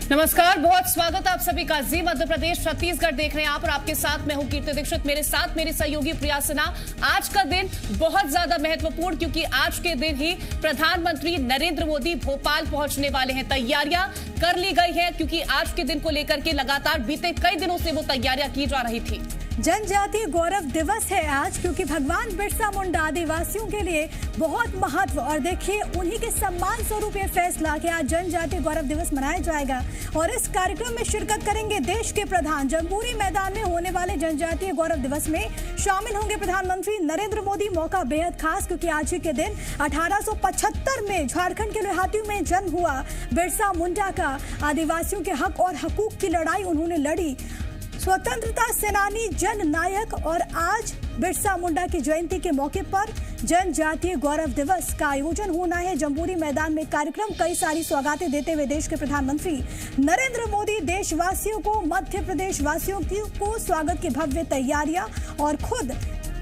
नमस्कार, बहुत स्वागत आप सभी का। जी मध्य प्रदेश छत्तीसगढ़ देख रहे हैं आप और आपके साथ मैं हूं कीर्ति दीक्षित, मेरे साथ मेरी सहयोगी प्रिया सिन्हा। आज का दिन बहुत ज्यादा महत्वपूर्ण क्योंकि आज के दिन ही प्रधानमंत्री नरेंद्र मोदी भोपाल पहुंचने वाले हैं। तैयारियां कर ली गई है क्योंकि आज के दिन को लेकर के लगातार बीते कई दिनों से वो तैयारियां की जा रही थी। जनजातीय गौरव दिवस है आज क्योंकि भगवान बिरसा मुंडा आदिवासियों के लिए बहुत महत्व, और देखिए उन्हीं के सम्मान स्वरूप ये फैसला कि आज जनजातीय गौरव दिवस मनाया जाएगा। और इस कार्यक्रम में शिरकत करेंगे देश के प्रधान। जम्बूरी मैदान में होने वाले जनजातीय गौरव दिवस में शामिल होंगे प्रधानमंत्री नरेंद्र मोदी। मौका बेहद खास क्योंकि आज ही के दिन 1875 में झारखंड के लोहाटी में जन्म हुआ बिरसा मुंडा का। आदिवासियों के हक और हकूक की लड़ाई उन्होंने लड़ी, स्वतंत्रता सेनानी, जन नायक। और आज बिरसा मुंडा की जयंती के मौके पर जनजातीय गौरव दिवस का आयोजन होना है जम्बूरी मैदान में। कार्यक्रम कई सारी सौगातें देते हुए देश के प्रधानमंत्री नरेंद्र मोदी देशवासियों को, मध्य प्रदेश वासियों को स्वागत की भव्य तैयारियां, और खुद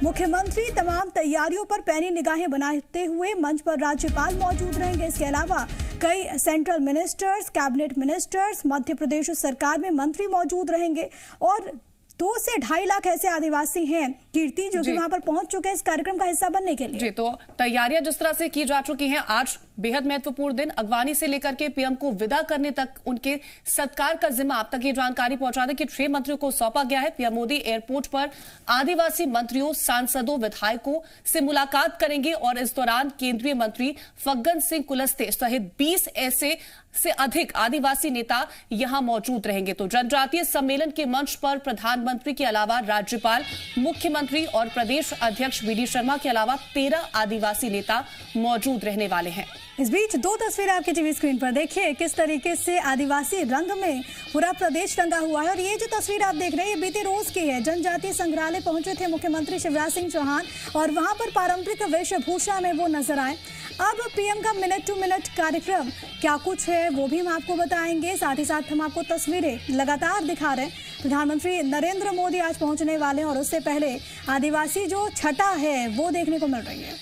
मुख्यमंत्री तमाम तैयारियों पर पैनी निगाहें बनाते हुए मंच पर राज्यपाल मौजूद रहेंगे। इसके अलावा कई central ministers, cabinet ministers, Madhya Pradesh सरकार में मंत्री मौजूद रहेंगे। और 2 से 2.5 लाख ऐसे आदिवासी हैं कीर्ति जो कि वहां पर पहुंच चुके हैं इस कार्यक्रम का हिस्सा बनने के लिए। जी, तो तैयारियां जिस तरह से की जा चुकी हैं, आज बेहद महत्वपूर्ण दिन। अगवानी से लेकर के पीएम को विदा करने तक उनके सत्कार का जिम्मा आप तक ये जानकारी पहुंचा दें कि 6 मंत्रियों को सौंपा गया है। पीएम मोदी एयरपोर्ट पर आदिवासी मंत्रियों, सांसदों, विधायकों से मुलाकात करेंगे और इस दौरान केंद्रीय मंत्री फग्गन सिंह कुलस्ते सहित 20 ऐसे से अधिक आदिवासी नेता यहां मौजूद रहेंगे। तो जनजातीय सम्मेलन के मंच पर प्रधानमंत्री के अलावा राज्यपाल, मुख्यमंत्री और प्रदेश अध्यक्ष वीडी शर्मा के अलावा 13 आदिवासी नेता मौजूद रहने वाले हैं। इस बीच 2 तस्वीरें आपकी टीवी स्क्रीन पर देखिए किस तरीके से आदिवासी रंग में पूरा प्रदेश रंगा हुआ है। और ये जो तस्वीर आप देख रहे हैं ये बीते रोज की है। जनजातीय संग्रहालय पहुंचे थे मुख्यमंत्री शिवराज सिंह चौहान और वहां पर पारंपरिक वेशभूषा में वो नजर आए। अब पीएम का मिनट टू मिनट कार्यक्रम क्या कुछ है वो भी हम आपको बताएंगे, साथ ही साथ हम आपको तस्वीरें लगातार दिखा रहे हैं। प्रधानमंत्री नरेंद्र मोदी आज पहुंचने वाले हैं और उससे पहले आदिवासी जो छटा है वो देखने को मिल रही है।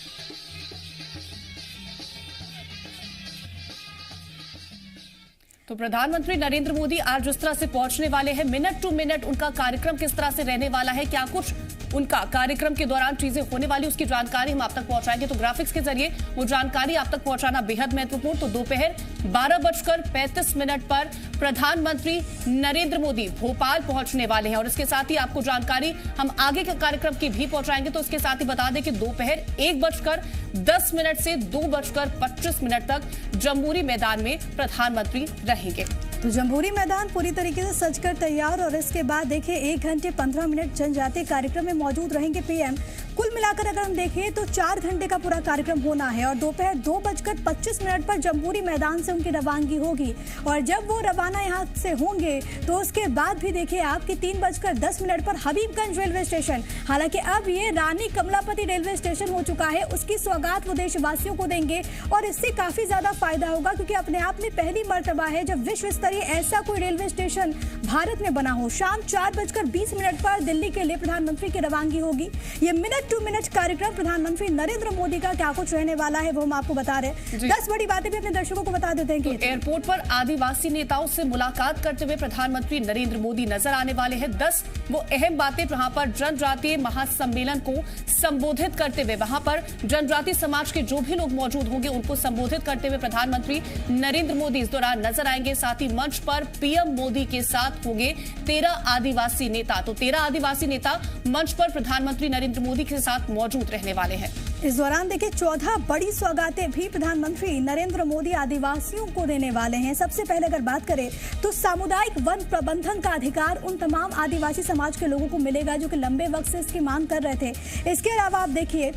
तो प्रधानमंत्री नरेंद्र मोदी आज जिस तरह से पहुंचने वाले हैं, मिनट टू मिनट उनका कार्यक्रम किस तरह से रहने वाला है, क्या कुछ उनका कार्यक्रम के दौरान चीजें होने वाली, उसकी जानकारी हम आप तक पहुंचाएंगे। तो ग्राफिक्स के जरिए वो जानकारी आप तक पहुंचाना बेहद महत्वपूर्ण। तो दोपहर 12:35 पर प्रधानमंत्री नरेंद्र मोदी भोपाल पहुंचने वाले हैं और इसके साथ ही आपको जानकारी हम आगे के कार्यक्रम की भी पहुंचाएंगे। तो इसके साथ ही बता दें कि दोपहर 1:10 से 2:25 तक जम्बूरी मैदान में प्रधानमंत्री रहेंगे। तो जम्बूरी मैदान पूरी तरीके से सजकर तैयार, और इसके बाद देखिए 1 घंटे 15 मिनट जनजातीय कार्यक्रम में मौजूद रहेंगे पीएम। कुल मिलाकर अगर हम देखें तो 4 घंटे का पूरा कार्यक्रम होना है और दोपहर 2:25 पर जम्बूरी मैदान से उनकी रवानगी होगी। और जब वो रवाना यहाँ से होंगे तो उसके बाद भी देखिए आपकी 3:10 पर हबीबगंज रेलवे स्टेशन, हालांकि अब ये रानी कमलापति रेलवे स्टेशन हो चुका है, उसकी सौगात वो देशवासियों को देंगे। और इससे काफी ज्यादा फायदा होगा क्योंकि अपने आप में पहली मर्तबा है जब विश्व स्तरीय ऐसा कोई रेलवे स्टेशन भारत में बना हो। शाम 4:20 पर दिल्ली के लिए प्रधानमंत्री की रवानगी होगी। ये मिनट टू मिनट कार्यक्रम प्रधानमंत्री नरेंद्र मोदी का क्या कुछ रहने वाला है वो हम आपको बता रहे हैं। 10 बड़ी बातें भी अपने दर्शकों को बता देते हैं कि एयरपोर्ट पर आदिवासी नेताओं से मुलाकात करते हुए प्रधानमंत्री नरेंद्र मोदी नजर आने वाले हैं। 10 वो अहम बातें वहां पर जनजातीय महासम्मेलन को संबोधित करते हुए, वहां पर जनजातीय समाज के जो भी लोग मौजूद होंगे उनको संबोधित करते हुए प्रधानमंत्री नरेंद्र मोदी इस दौरान नजर आएंगे। साथ ही मंच पर पीएम मोदी के साथ होंगे 13 आदिवासी नेता। तो 13 आदिवासी नेता मंच पर प्रधानमंत्री नरेंद्र मोदी के साथ मौजूद रहने वाले हैं। इस दौरान देखिए 14 बड़ी सौगातें भी प्रधानमंत्री नरेंद्र मोदी आदिवासियों को देने वाले हैं। सबसे पहले अगर बात करें तो सामुदायिक वन प्रबंधन का अधिकार उन तमाम आदिवासी समाज के लोगों को मिलेगा जो कि लंबे वक्त से इसकी मांग कर रहे थे। इसके अलावा आप देखिए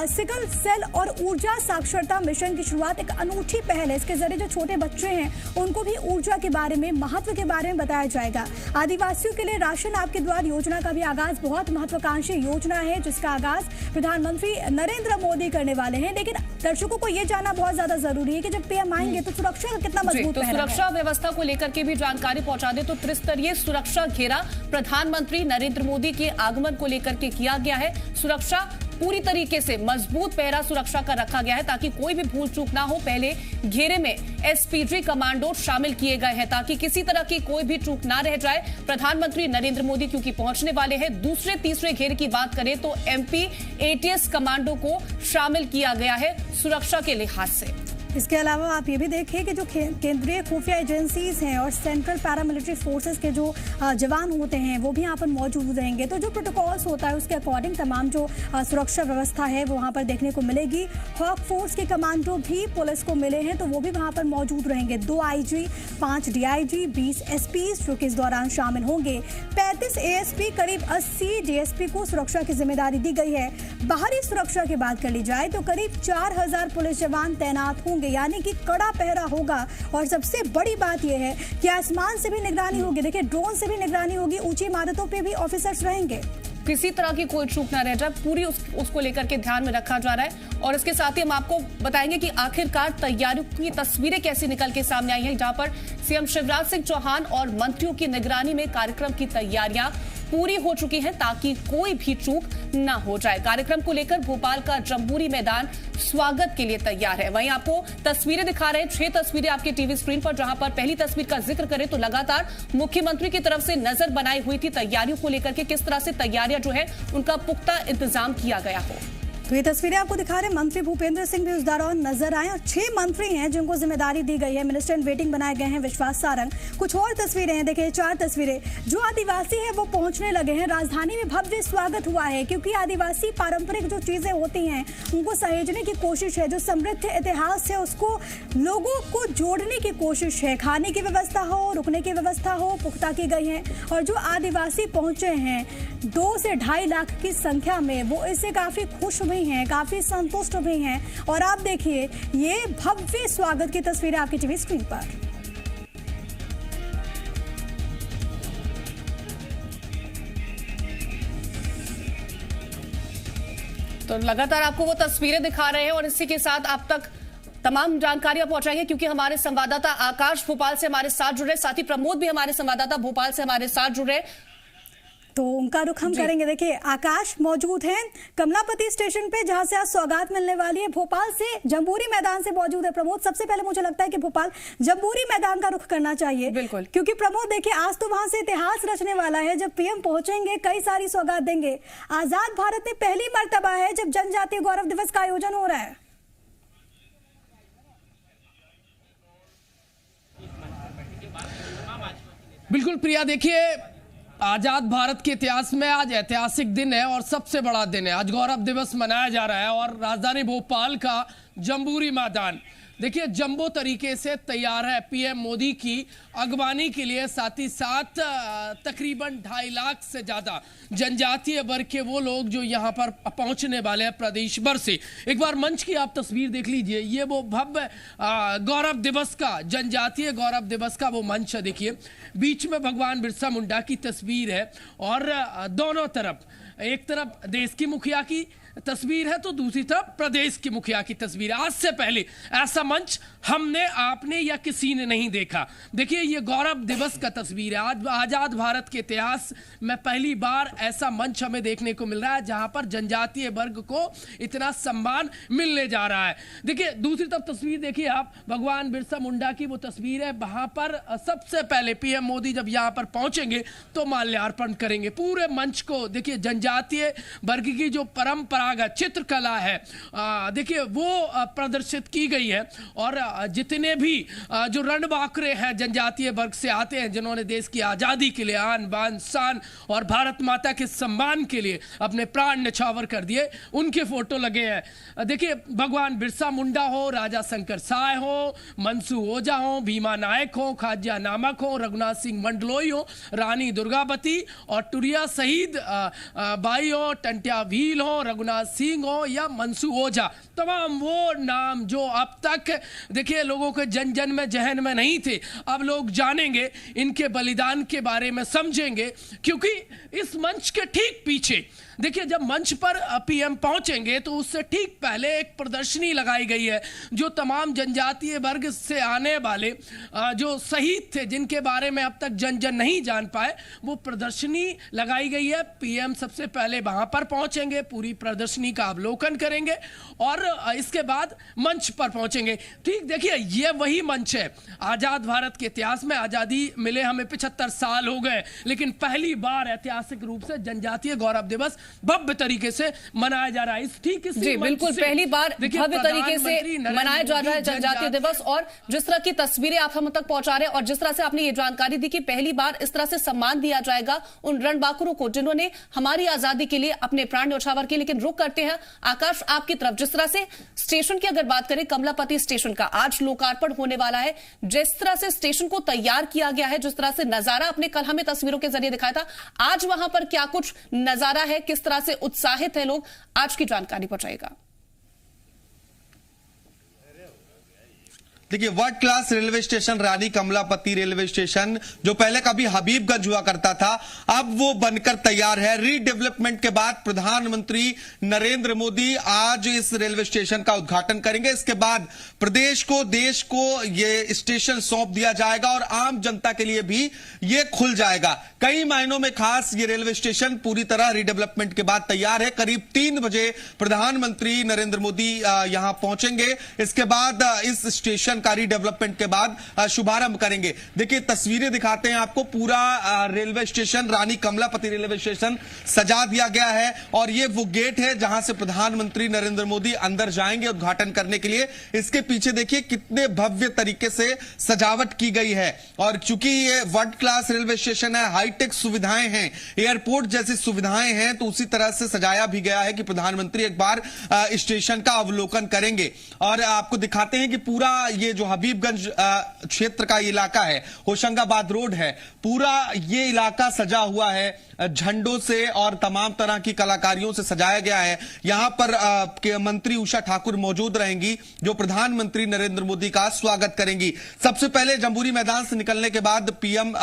सिकल सेल और ऊर्जा साक्षरता मिशन की शुरुआत एक अनूठी पहल है। इसके जरिए जो छोटे बच्चे हैं उनको भी ऊर्जा के बारे में, महत्व के बारे में बताया जाएगा। आदिवासियों के लिए राशन आपके द्वार योजना का भी आगाज, बहुत महत्वाकांक्षी योजना है जिसका आगाज प्रधानमंत्री नरेंद्र मोदी करने वाले हैं। लेकिन दर्शकों को यह जानना बहुत ज्यादा जरूरी है कि जब पीएम आएंगे तो सुरक्षा का कितना मजबूत है। सुरक्षा व्यवस्था को लेकर के भी जानकारी पहुंचा दे तो त्रिस्तरीय सुरक्षा घेरा प्रधानमंत्री नरेंद्र मोदी के आगमन को लेकर के किया गया है। सुरक्षा पूरी तरीके से मजबूत पहरा सुरक्षा का रखा गया है ताकि कोई भी भूल चूक ना हो। पहले घेरे में एसपीजी कमांडो शामिल किए गए हैं ताकि किसी तरह की कोई भी चूक ना रह जाए। प्रधानमंत्री नरेंद्र मोदी क्योंकि पहुंचने वाले हैं, दूसरे तीसरे घेरे की बात करें तो एमपी एटीएस कमांडो को शामिल किया गया है सुरक्षा के लिहाज से। इसके अलावा आप ये भी देखें कि जो केंद्रीय खुफिया एजेंसीज हैं और सेंट्रल पैरामिलिट्री फोर्सेस के जो जवान होते हैं वो भी यहाँ पर मौजूद रहेंगे। तो जो प्रोटोकॉल्स होता है उसके अकॉर्डिंग तमाम जो सुरक्षा व्यवस्था है वो वहाँ पर देखने को मिलेगी। हॉक फोर्स के कमांडो भी पुलिस को मिले हैं तो वो भी वहाँ पर मौजूद रहेंगे। 2 आईजी, 5 डीआईजी, 20 एसपी जो कि इस दौरान शामिल होंगे। 35 एएसपी, करीब 80 डीएसपी को सुरक्षा की जिम्मेदारी दी गई है। बाहरी सुरक्षा की बात कर ली जाए तो करीब 4000 पुलिस जवान तैनात होंगे, यानी कि कड़ा पहरा होगा। और सबसे बड़ी बात यह है कि आसमान से भी निगरानी होगी, देखिए ड्रोन से भी निगरानी होगी, ऊंची इमारतों पे भी ऑफिसर्स रहेंगे। किसी तरह की कोई चूक ना रह जाए, पूरी उसको लेकर के ध्यान में रखा जा रहा है। और इसके साथ ही हम आपको बताएंगे कि आखिरकार तैयारियों की तस्वीरें कैसी निकल के सामने आई हैं, जहां पर सीएम शिवराज सिंह चौहान और मंत्रियों की निगरानी में कार्यक्रम की तैयारियां पूरी हो चुकी हैं ताकि कोई भी चूक ना हो जाए। कार्यक्रम को लेकर भोपाल का जम्बूरी मैदान स्वागत के लिए तैयार है। वहीं आपको तस्वीरें दिखा रहे हैं, 6 तस्वीरें आपके टीवी स्क्रीन पर, जहां पर पहली तस्वीर का जिक्र करें तो लगातार मुख्यमंत्री की तरफ से नजर बनाई हुई थी तैयारियों को लेकर के, किस तरह से तैयारियां जो है उनका पुख्ता इंतजाम किया गया हो। तो ये तस्वीरें आपको दिखा रहे हैं, मंत्री भूपेंद्र सिंह भी उस दौरान नजर आए और 6 मंत्री हैं जिनको जिम्मेदारी दी गई है। मिनिस्टर इन वेटिंग बनाए गए हैं विश्वास सारंग। कुछ और तस्वीरें हैं, देखिए 4 तस्वीरें। जो आदिवासी है वो पहुंचने लगे हैं। राजधानी में भव्य स्वागत हुआ है क्योंकि आदिवासी पारंपरिक जो चीजें होती हैं उनको सहेजने की कोशिश है। जो समृद्ध इतिहास है उसको लोगों को जोड़ने की कोशिश है। खाने की व्यवस्था हो, रुकने की व्यवस्था हो, पुख्ता की गई है। और जो आदिवासी पहुंचे हैं 2 से 2.5 लाख की संख्या में, वो इससे काफी खुश भी हैं, काफी संतुष्ट भी हैं। और आप देखिए ये भव्य स्वागत की तस्वीरें आपकी टीवी स्क्रीन पर। तो लगातार आपको वो तस्वीरें दिखा रहे हैं और इसी के साथ आप तक तमाम जानकारियां पहुंचाएंगे क्योंकि हमारे संवाददाता आकाश भोपाल से हमारे साथ जुड़े, साथ ही प्रमोद भी हमारे संवाददाता भोपाल से हमारे साथ जुड़े, तो उनका रुख हम करेंगे। देखिए आकाश मौजूद हैं कमलापति स्टेशन पे जहां से आज सौगात मिलने वाली है। भोपाल से जम्बूरी मैदान से मौजूद है प्रमोद। सबसे पहले मुझे लगता है कि भोपाल जम्बूरी मैदान का रुख करना चाहिए, बिल्कुल, क्योंकि प्रमोद देखिए आज तो वहां से इतिहास रचने वाला है। जब पीएम पहुंचेंगे कई सारी सौगात देंगे। आजाद भारत में पहली मर्तबा है जब जनजातीय गौरव दिवस का आयोजन हो रहा है। बिल्कुल प्रिया, देखिए आजाद भारत के इतिहास में आज ऐतिहासिक दिन है और सबसे बड़ा दिन है। आज गौरव दिवस मनाया जा रहा है और राजधानी भोपाल का जम्बूरी मैदान देखिए जंबो तरीके से तैयार है पीएम मोदी की अगवानी के लिए। साथ ही साथ तकरीबन 2.5 लाख से ज्यादा जनजातीय वर्ग के वो लोग जो यहाँ पर पहुंचने वाले हैं प्रदेश भर से। एक बार मंच की आप तस्वीर देख लीजिए, ये वो भव्य गौरव दिवस का, जनजातीय गौरव दिवस का वो मंच है। देखिए बीच में भगवान बिरसा मुंडा की तस्वीर है और दोनों तरफ, एक तरफ देश की मुखिया की तस्वीर है तो दूसरी तरफ प्रदेश की मुखिया की तस्वीर है। आज से पहले ऐसा मंच हमने, आपने या किसी ने नहीं देखा। देखिए ये गौरव दिवस का तस्वीर है। आज आजाद भारत के इतिहास में पहली बार ऐसा मंच हमें देखने को मिल रहा है जहां पर जनजातीय वर्ग को इतना सम्मान मिलने जा रहा है। देखिए दूसरी तरफ तस्वीर देखिए आप, भगवान बिरसा मुंडा की वो तस्वीर है। वहां पर सबसे पहले पीएम मोदी जब यहां पर पहुंचेंगे तो माल्यार्पण करेंगे। पूरे मंच को देखिए जनजातीय वर्ग की जो परंपरागत चित्रकला है देखिए वो प्रदर्शित की गई है। और जितने भी जो रणबांकुरे हैं जनजातीय वर्ग से आते हैं, जिन्होंने देश की आजादी के लिए आन बान शान और भारत माता के सम्मान के लिए अपने प्राण न्यौछावर कर दिए, उनके फोटो लगे हैं। देखिए भगवान बिरसा मुंडा हो, राजा शंकर साय हो, मनसू ओझा हो, भीमा नायक हो, खाज्या नामक हो, रघुनाथ सिंह मंडलोई हो, रानी दुर्गावती और टुरिया शहीद बाई हो, टंटिया भील हो, रघुनाथ सिंह हो या मनसू ओझा, तमाम वो नाम जो अब तक देखिए लोगों के जन जन में जहन में नहीं थे, अब लोग जानेंगे, इनके बलिदान के बारे में समझेंगे। क्योंकि इस मंच के ठीक पीछे देखिए जब मंच पर पीएम पहुंचेंगे तो उससे ठीक पहले एक प्रदर्शनी लगाई गई है जो तमाम जनजातीय वर्ग से आने वाले जो शहीद थे, जिनके बारे में अब तक जन जन नहीं जान पाए, वो प्रदर्शनी लगाई गई है। पीएम सबसे पहले वहां पर पहुंचेंगे, पूरी प्रदर्शनी प्रदर्शनी का अवलोकन करेंगे और इसके बाद मंच पर पहुंचेंगे। ठीक देखिए, ये वही मंच है। आजाद भारत के इतिहास में आजादी मिले हमें 75 साल हो गए, लेकिन पहली बार ऐतिहासिक रूप से जनजातीय गौरव दिवस भव्य तरीके से मनाया जा रहा है। ठीक जी बिल्कुल, पहली बार भव्य तरीके से मनाया जा रहा है जनजातीय दिवस। और जिस तरह की तस्वीरें आप हम तक पहुंचा रहे हैं और जिस तरह से आपने ये जानकारी दी कि पहली बार इस तरह से सम्मान दिया जाएगा उन रणबांकुरों को जिन्होंने हमारी आजादी के लिए अपने प्राण न्यौछावर किए। लेकिन रुक करते हैं आकाश आपकी तरफ। जिस तरह से स्टेशन की अगर बात करें, कमलापति स्टेशन का आज लोकार्पण होने वाला है। जिस तरह से स्टेशन को तैयार किया गया है, जिस तरह से नजारा आपने कल हमें तस्वीरों के जरिए दिखाया था, आज वहां पर क्या कुछ नजारा है, किस तरह से उत्साहित है लोग, आज की जानकारी पहुंचाएगा। देखिए, वर्ल्ड क्लास रेलवे स्टेशन रानी कमलापति रेलवे स्टेशन जो पहले कभी हबीबगंज हुआ करता था, अब वो बनकर तैयार है। रीडेवलपमेंट के बाद प्रधानमंत्री नरेंद्र मोदी आज इस रेलवे स्टेशन का उद्घाटन करेंगे। इसके बाद प्रदेश को, देश को ये स्टेशन सौंप दिया जाएगा और आम जनता के लिए भी ये खुल जाएगा। कई मायनों में खास ये रेलवे स्टेशन पूरी तरह रीडेवलपमेंट के बाद तैयार है। करीब 3 बजे प्रधानमंत्री नरेंद्र मोदी यहां पहुंचेंगे। इसके बाद इस स्टेशन का रीडेवलपमेंट के बाद शुभारंभ करेंगे। देखिए, तस्वीरें दिखाते हैं आपको। पूरा रेलवे स्टेशन, रानी कमलापति रेलवे स्टेशन सजा दिया गया है और ये वो गेट है जहां से प्रधानमंत्री नरेंद्र मोदी अंदर जाएंगे उद्घाटन करने के लिए। इसके पीछे देखिए कितने भव्य तरीके से सजावट की गई है। और चूंकि ये वर्ल्ड क्लास रेलवे स्टेशन है, हाईटेक सुविधाएं हैं, एयरपोर्ट जैसी सुविधाएं हैं, तो उसी तरह से सजाया भी गया है कि प्रधानमंत्री एक बार स्टेशन का अवलोकन करेंगे। और आपको दिखाते हैं कि पूरा ये जो हबीबगंज क्षेत्र का इलाका है, होशंगाबाद रोड है, पूरा ये इलाका सजा हुआ है झंडों से और तमाम तरह की कलाकारियों से सजाया गया है। यहां पर मंत्री उषा ठाकुर मौजूद रहेंगी जो प्रधानमंत्री नरेंद्र मोदी का स्वागत करेंगी। सबसे पहले जंबूरी मैदान से निकलने के बाद पीएम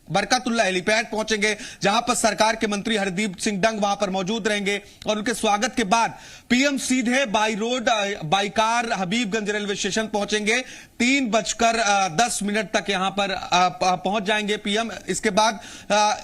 बरकतुल्ला हेलीपैड पहुंचेंगे, जहां पर सरकार के मंत्री हरदीप सिंह डंग वहां पर मौजूद रहेंगे और उनके स्वागत के बाद पीएम सीधे by road by car Habibganj railway station पहुंचेंगे। 3:10 तक यहां पर पहुंच जाएंगे पीएम। इसके बाद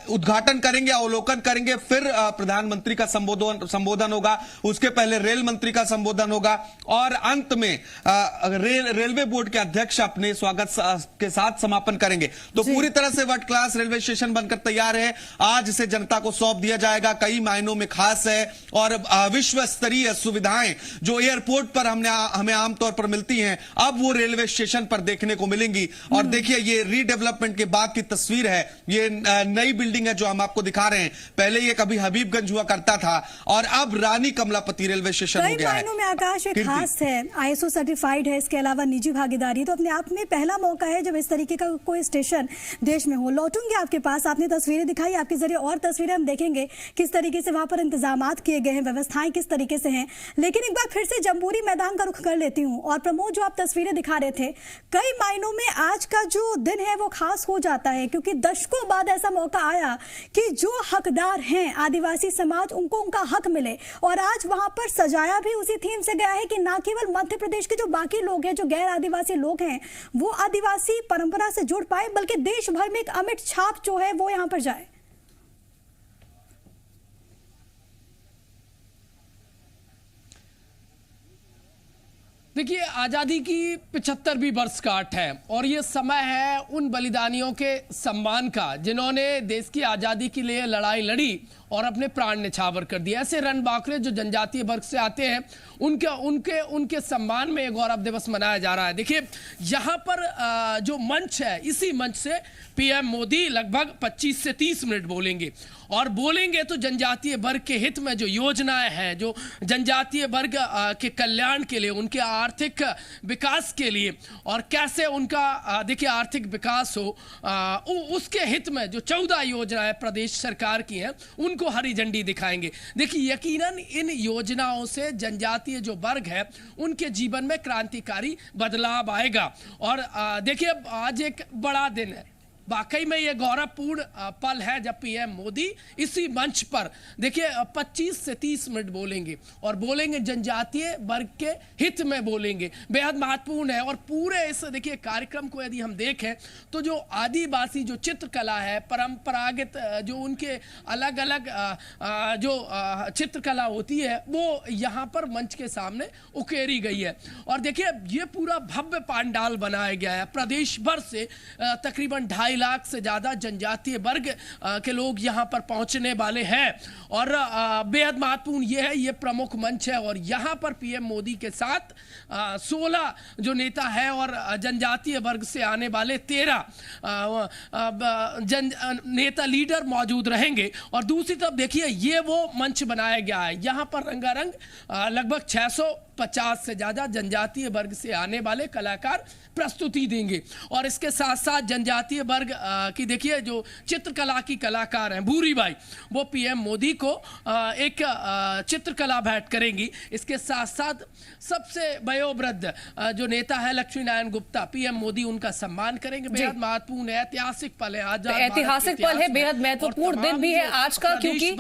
उद्घाटन करेंगे, अवलोकन करेंगे, फिर प्रधानमंत्री का संबोधन होगा। उसके पहले रेल मंत्री का संबोधन होगा और अंत में रेलवे बोर्ड के अध्यक्ष अपने स्वागत के साथ समापन करेंगे। तो पूरी तरह से वर्ल्ड क्लास रेलवे स्टेशन बनकर तैयार है। आज इसे जनता को सौंप दिया जाएगा। कई मायनों में खास है और विश्व स्तरीय सुविधाएं जो एयरपोर्ट पर हमें आमतौर पर मिलती हैं, अब वो रेलवे स्टेशन पर देखने को मिलेंगी। और देखिए, ये रीडेवलपमेंट के बाद की तस्वीर है। ये नई बिल्डिंग है जो हम आपको दिखा रहे हैं। पहले ये कभी हबीबगंज हुआ करता था और अब रानी कमलापति रेलवे स्टेशन हो गया है। कई मायनों में आकाश एक खास है, ISO सर्टिफाइड है, इसके अलावा निजी भागीदारी। तो अपने आप में पहला मौका है जब इस तरीके का कोई स्टेशन देश में हो। लौटूंगी आपके पास, आपने तस्वीरें दिखाई, आपके जरिए और तस्वीरें हम देखेंगे किस तरीके से वहां पर इंतजामात किए गए हैं, व्यवस्थाएं किस तरीके से हैं। लेकिन एक बार फिर से जंबूरी मैदान का रुख कर लेती हूं। और प्रमोद, जो आप तस्वीरें दिखा रहे थे, कई मायनों में आज का जो दिन है वो खास हो जाता है, क्योंकि दशकों बाद ऐसा मौका आया कि जो हकदार हैं आदिवासी समाज, उनको उनका हक मिले। और आज वहां पर सजाया भी उसी थीम से गया है कि ना केवल मध्य प्रदेश के जो बाकी लोग हैं, जो गैर आदिवासी लोग हैं, वो आदिवासी परंपरा से जुड़ पाए, बल्कि देश भर में एक अमिट छाप जो है वो यहां पर जाए। देखिए, आजादी की 75वीं वर्षगांठ है और ये समय है उन बलिदानियों के सम्मान का जिन्होंने देश की आजादी के लिए लड़ाई लड़ी और अपने प्राण न्यौछावर कर दिया। ऐसे रणबांकुरे जो जनजातीय वर्ग से आते हैं, उनके सम्मान में गौरव दिवस मनाया जा रहा है। देखिए, यहाँ पर जो मंच है, इसी मंच से पीएम मोदी लगभग 25 से 30 मिनट बोलेंगे और बोलेंगे तो जनजातीय वर्ग के हित में जो योजनाएं हैं, जो जनजातीय वर्ग के कल्याण के लिए, उनके आर्थिक विकास के लिए और कैसे उनका देखिए आर्थिक विकास हो, उसके हित में जो 14 योजनाएं प्रदेश सरकार की हैं, उनको हरी झंडी दिखाएंगे। देखिए, यकीनन इन योजनाओं से जनजातीय जो वर्ग है उनके जीवन में क्रांतिकारी बदलाव आएगा। और देखिए, आज एक बड़ा दिन है, वाकई में ये गौरवपूर्ण पल है जब पीएम मोदी इसी मंच पर देखिए 25 से 30 मिनट बोलेंगे और बोलेंगे जनजातीय वर्ग के हित में बोलेंगे, बेहद महत्वपूर्ण है। और पूरे इस देखिए कार्यक्रम को यदि हम देखें तो जो आदिवासी जो चित्रकला है, परंपरागत जो उनके अलग अलग जो चित्रकला होती है वो यहाँ पर मंच के सामने उकेरी गई है। और देखिए ये पूरा भव्य पंडाल बनाया गया है। प्रदेश भर से तकरीबन 2.5 लाख से ज्यादा जनजातीय वर्ग के लोग यहाँ पर पहुंचने वाले हैं। और बेहद महत्वपूर्ण ये है, ये प्रमुख मंच है और यहाँ पर पीएम मोदी के साथ 16 जो नेता है और जनजातीय वर्ग से आने वाले 13 नेता लीडर मौजूद रहेंगे। और दूसरी तरफ देखिए ये वो मंच बनाया गया है, यहाँ पर रंगारंग लगभग 650 से ज्यादा जनजातीय वर्ग से आने वाले कलाकार प्रस्तुति देंगे। और इसके साथ साथ जनजातीय वर्ग की देखिए जो चित्रकला की कलाकार हैं भूरी बाई, वो पीएम मोदी को एक चित्रकला भेंट करेंगी। इसके साथ साथ सबसे वयोवृद्ध जो नेता है लक्ष्मी नारायण गुप्ता, पीएम मोदी उनका सम्मान करेंगे। बेहद महत्वपूर्ण है, ऐतिहासिक पल है आज, ऐतिहासिक पल है, बेहद महत्वपूर्ण दिन भी है आज का, क्योंकि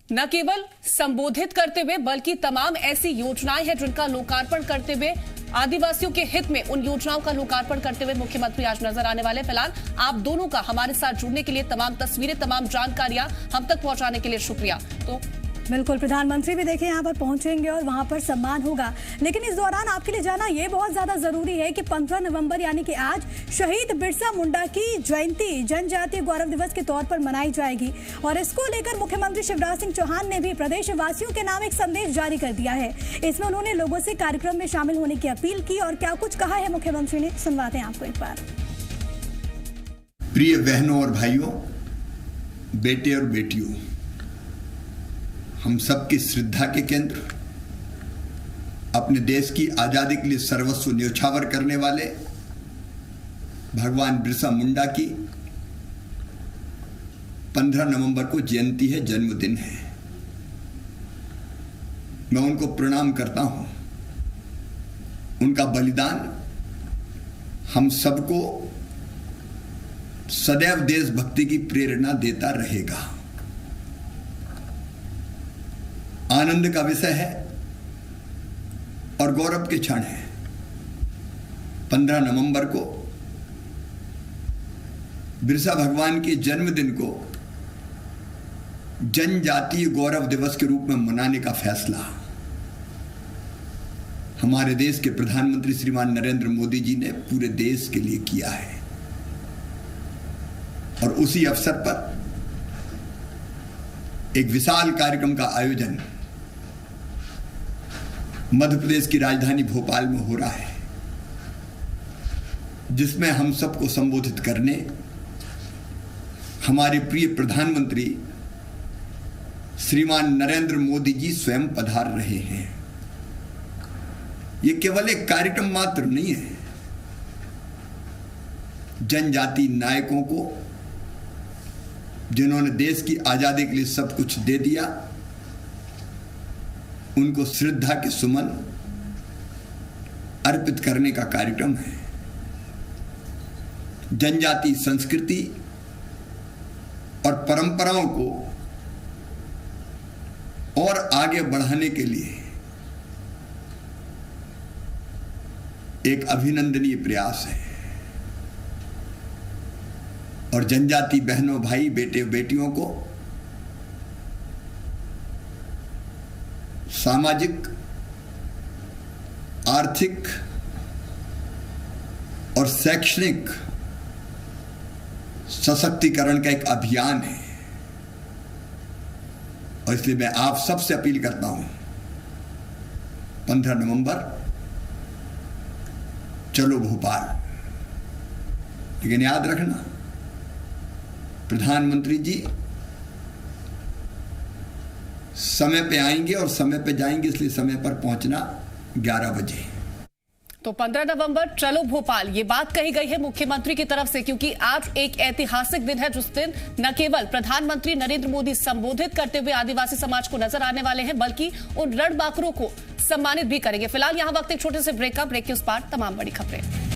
न केवल संबोधित करते हुए बल्कि तमाम ऐसी योजनाएं हैं जिनका लोकार्पण करते हुए आदिवासियों के हित में उन योजनाओं का लोकार्पण करते हुए मुख्यमंत्री आज नजर आने वाले। फिलहाल आप दोनों का हमारे साथ जुड़ने के लिए, तमाम तस्वीरें, तमाम जानकारियां हम तक पहुंचाने के लिए शुक्रिया। तो बिल्कुल, प्रधानमंत्री भी देखिए यहाँ पर पहुंचेंगे और वहां पर सम्मान होगा। लेकिन इस दौरान आपके लिए जाना ये बहुत ज्यादा जरूरी है कि 15 नवंबर यानी कि आज शहीद बिरसा मुंडा की जयंती जनजातीय गौरव दिवस के तौर पर मनाई जाएगी। और इसको लेकर मुख्यमंत्री शिवराज सिंह चौहान ने भी प्रदेश वासियों के नाम एक संदेश जारी कर दिया है। इसमें उन्होंने लोगों से कार्यक्रम में शामिल होने की अपील की और क्या कुछ कहा है मुख्यमंत्री ने, सुनवाते हैं आपको एक बार। प्रिय बहनों और भाइयों, बेटे और बेटियों, हम सबकी श्रद्धा के केंद्र, अपने देश की आजादी के लिए सर्वस्व न्योछावर करने वाले भगवान बिरसा मुंडा की 15 नवंबर को जयंती है, जन्मदिन है। मैं उनको प्रणाम करता हूं। उनका बलिदान हम सबको सदैव देशभक्ति की प्रेरणा देता रहेगा। आनंद का विषय है और गौरव के क्षण है। 15 नवंबर को बिरसा भगवान के जन्मदिन को जनजातीय गौरव दिवस के रूप में मनाने का फैसला हमारे देश के प्रधानमंत्री श्रीमान नरेंद्र मोदी जी ने पूरे देश के लिए किया है। और उसी अवसर पर एक विशाल कार्यक्रम का आयोजन मध्य प्रदेश की राजधानी भोपाल में हो रहा है, जिसमें हम सबको संबोधित करने हमारे प्रिय प्रधानमंत्री श्रीमान नरेंद्र मोदी जी स्वयं पधार रहे हैं। यह केवल एक कार्यक्रम मात्र नहीं है। जनजाति नायकों को, जिन्होंने देश की आजादी के लिए सब कुछ दे दिया, उनको श्रद्धा के सुमन अर्पित करने का कार्यक्रम है। जनजाति संस्कृति और परंपराओं को और आगे बढ़ाने के लिए एक अभिनंदनीय प्रयास है। और जनजाति बहनों, भाई, बेटे, बेटियों को सामाजिक, आर्थिक और शैक्षणिक सशक्तिकरण का एक अभियान है। और इसलिए मैं आप सबसे अपील करता हूं, 15 नवंबर चलो भोपाल। लेकिन याद रखना, प्रधानमंत्री जी समय पे आएंगे और समय पे जाएंगे, इसलिए समय पर पहुंचना 11 बजे। तो 15 नवंबर चलो भोपाल, ये बात कही गई है मुख्यमंत्री की तरफ से, क्योंकि आज एक ऐतिहासिक दिन है जिस दिन न केवल प्रधानमंत्री नरेंद्र मोदी संबोधित करते हुए आदिवासी समाज को नजर आने वाले हैं, बल्कि उन रणबांकुरों को सम्मानित भी करेंगे। फिलहाल यहां वक्त एक छोटे से ब्रेक का, ब्रेक के उस पार तमाम बड़ी खबरें।